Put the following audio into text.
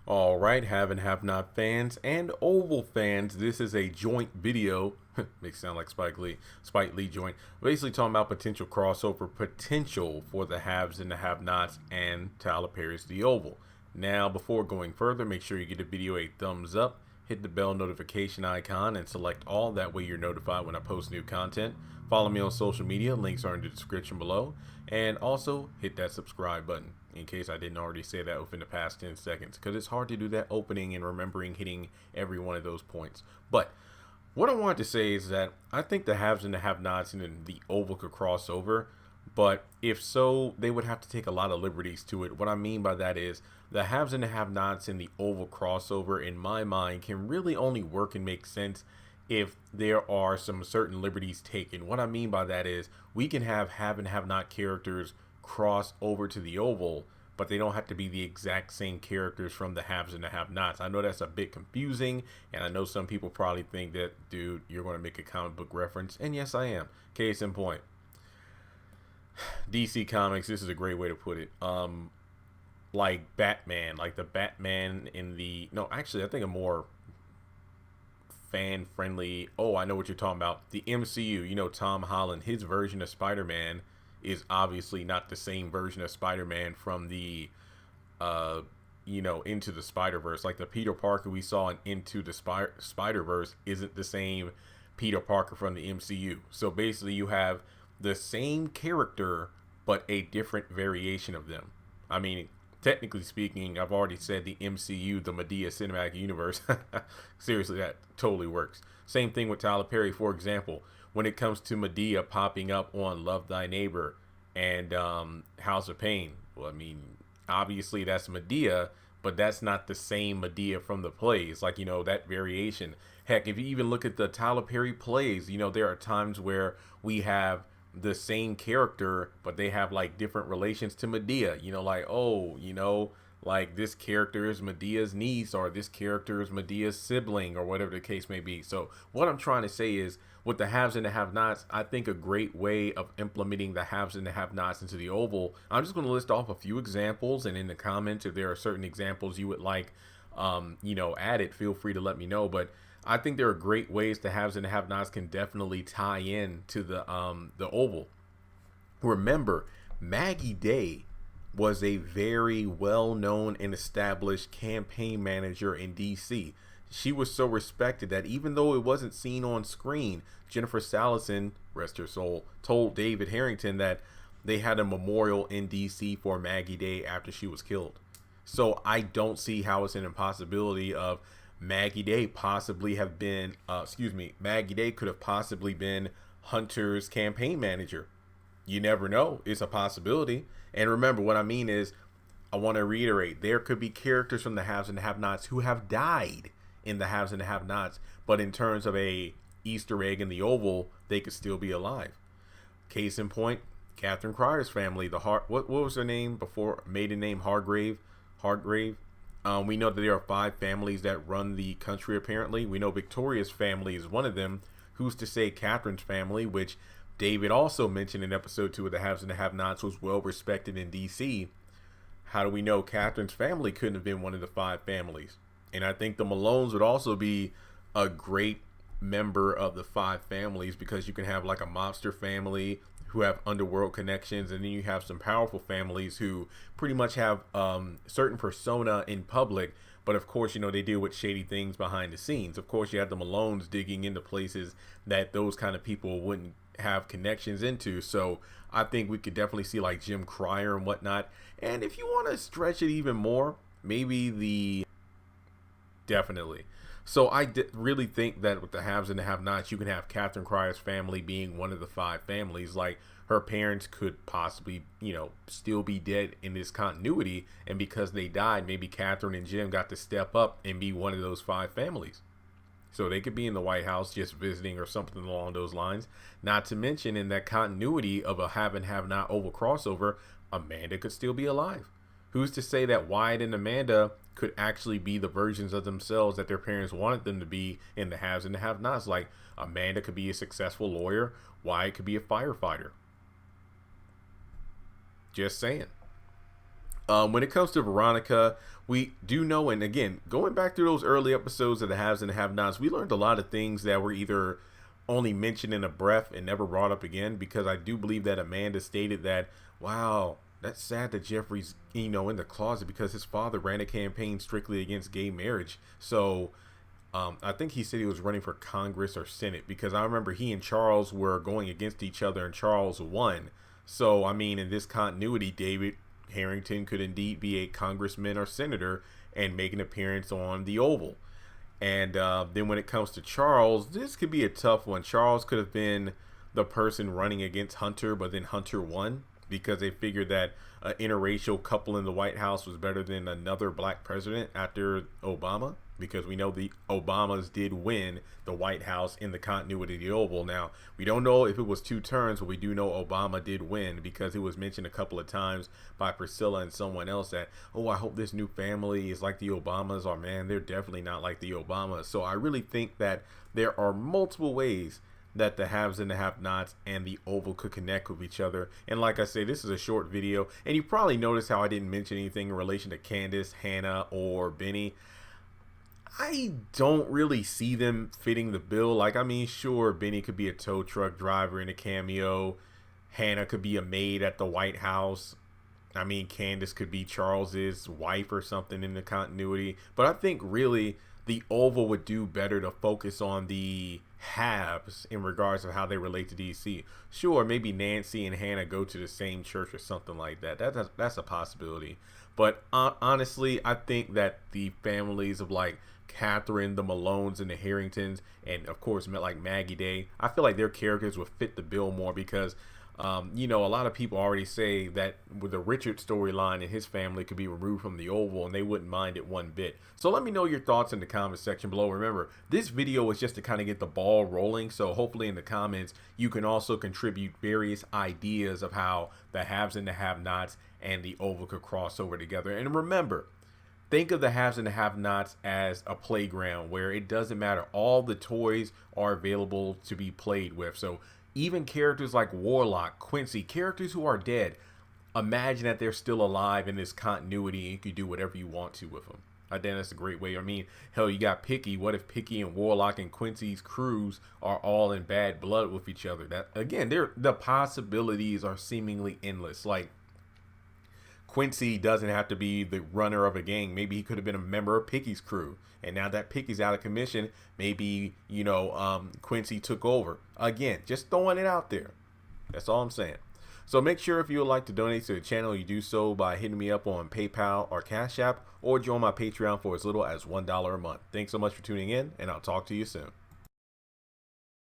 All right, have and have not fans and Oval fans, this is a joint video. Makes it sound like Spike Lee joint. Basically talking about potential crossover potential for the haves and the have-nots and Tyler Perry's The Oval. Now, before going further, make sure you give the video a thumbs up, hit the bell notification icon, and select all. That way you're notified when I post new content. Follow me on social media, links are in the description below, and also hit that subscribe button in case I didn't already say that within the past 10 seconds, because it's hard to do that opening and remembering hitting every one of those points. But what I wanted to say is that I think the haves and the have-nots and the Oval could cross over, but if so, they would have to take a lot of liberties to it. What I mean by that is the haves and the have-nots and the Oval crossover, in my mind, can really only work and make sense if there are some certain liberties taken. What I mean by that is we can have and have-not characters cross over to the Oval, but they don't have to be the exact same characters from the haves and the have-nots. I know that's a bit confusing, and I know some people probably think that, dude, you're going to make a comic book reference, and yes, I am. Case in point, DC Comics, this is a great way to put it. Like Batman, like the Batman in the, no, actually, I think a more fan friendly, oh, I know what you're talking about, the MCU. You know, Tom Holland, his version of Spider-Man is obviously not the same version of Spider-Man from the Into the Spider-Verse. Like the Peter Parker we saw in Into the Spider-Verse isn't the same Peter Parker from the MCU. So basically you have the same character but a different variation of them. I mean, technically speaking, I've already said the MCU, the Medea Cinematic Universe. Seriously, that totally works. Same thing with Tyler Perry, for example. When it comes to Medea popping up on Love Thy Neighbor and House of Pain, well, I mean, obviously that's Medea, but that's not the same Medea from the plays. Like, that variation. Heck, if you even look at the Tyler Perry plays, there are times where we have the same character, but they have like different relations to Medea. Like, oh, like this character is Medea's niece, or this character is Medea's sibling, or whatever the case may be. So what I'm trying to say is, with the haves and the have-nots, I think a great way of implementing the haves and the have-nots into the Oval, I'm just going to list off a few examples, and in the comments, if there are certain examples you would like, added, feel free to let me know. But I think there are great ways the haves and the have-nots can definitely tie in to the Oval. Remember, Maggie Day was a very well-known and established campaign manager in DC. She was so respected that even though it wasn't seen on screen, Jennifer Salison, rest her soul, told David Harrington that they had a memorial in DC for Maggie Day after she was killed. So I don't see how it's an impossibility of Maggie Day possibly have been, Maggie Day could have possibly been Hunter's campaign manager. You never know. It's a possibility. And remember, what I mean is, I want to reiterate, there could be characters from the haves and the have-nots who have died in the haves and the have-nots, but in terms of a Easter egg in the Oval, they could still be alive. Case in point, Catherine Cryer's family, what was her name before, maiden name? Hargrave. We know that there are 5 families that run the country, apparently. We know Victoria's family is one of them. Who's to say Catherine's family, which David also mentioned in episode 2 of the haves and the have-nots, was well respected in DC. How do we know Catherine's family couldn't have been one of the 5 families? And I think the Malones would also be a great member of the 5 families, because you can have like a mobster family who have underworld connections, and then you have some powerful families who pretty much have certain persona in public, but of course, they deal with shady things behind the scenes. Of course, you have the Malones digging into places that those kind of people wouldn't have connections into. So I think we could definitely see like Jim Cryer and whatnot. And if you want to stretch it even more, maybe definitely. So I really think that with the haves and the have-nots, you can have Catherine Cryer's family being one of the 5 families. Like, her parents could possibly, still be dead in this continuity, and because they died, maybe Catherine and Jim got to step up and be one of those 5 families. So they could be in the White House just visiting or something along those lines. Not to mention, in that continuity of a have and have-not Oval crossover, Amanda could still be alive. Who's to say that Wyatt and Amanda could actually be the versions of themselves that their parents wanted them to be in the haves and the have-nots? Like, Amanda could be a successful lawyer, Wyatt could be a firefighter. Just saying. When it comes to Veronica, we do know, and again, going back through those early episodes of the haves and the have-nots, we learned a lot of things that were either only mentioned in a breath and never brought up again. Because I do believe that Amanda stated that, wow, that's sad that Jeffrey's, in the closet because his father ran a campaign strictly against gay marriage. So I think he said he was running for Congress or Senate, because I remember he and Charles were going against each other and Charles won. So, I mean, in this continuity, David Harrington could indeed be a congressman or senator and make an appearance on the Oval. And then when it comes to Charles, this could be a tough one. Charles could have been the person running against Hunter, but then Hunter won because they figured that an interracial couple in the White House was better than another black president after Obama, because we know the Obamas did win the White House in the continuity of the Oval. Now, we don't know if it was 2 turns, but we do know Obama did win, because it was mentioned a couple of times by Priscilla and someone else that, oh, I hope this new family is like the Obamas, or man, they're definitely not like the Obamas. So I really think that there are multiple ways that the haves and the have-nots and the Oval could connect with each other. And like I say, this is a short video, and you probably noticed how I didn't mention anything in relation to Candace, Hannah, or Benny. I don't really see them fitting the bill. Like, I mean, sure, Benny could be a tow truck driver in a cameo. Hannah could be a maid at the White House. I mean, Candace could be Charles's wife or something in the continuity. But I think really the Oval would do better to focus on the haves in regards to how they relate to DC. Sure, maybe Nancy and Hannah go to the same church or something like that. That's a possibility. But honestly, I think that the families of like Catherine, the Malones, and the Harringtons, and of course like Maggie Day, I feel like their characters would fit the bill more, because a lot of people already say that with the Richard storyline and his family could be removed from the Oval and they wouldn't mind it one bit. So let me know your thoughts in the comment section below. Remember, this video is just to kind of get the ball rolling, so hopefully in the comments you can also contribute various ideas of how the haves and the have-nots and the Oval could cross over together. And remember, think of the haves and the have-nots as a playground where it doesn't matter. All the toys are available to be played with. So even characters like Warlock, Quincy, characters who are dead, imagine that they're still alive in this continuity and you can do whatever you want to with them. I think that's a great way. I mean, hell, you got Picky. What if Picky and Warlock and Quincy's crews are all in bad blood with each other? That, again, the possibilities are seemingly endless. Like, Quincy doesn't have to be the runner of a gang. Maybe he could have been a member of Picky's crew. And now that Picky's out of commission, maybe, Quincy took over. Again, just throwing it out there. That's all I'm saying. So make sure if you would like to donate to the channel, you do so by hitting me up on PayPal or Cash App, or join my Patreon for as little as $1 a month. Thanks so much for tuning in, and I'll talk to you soon.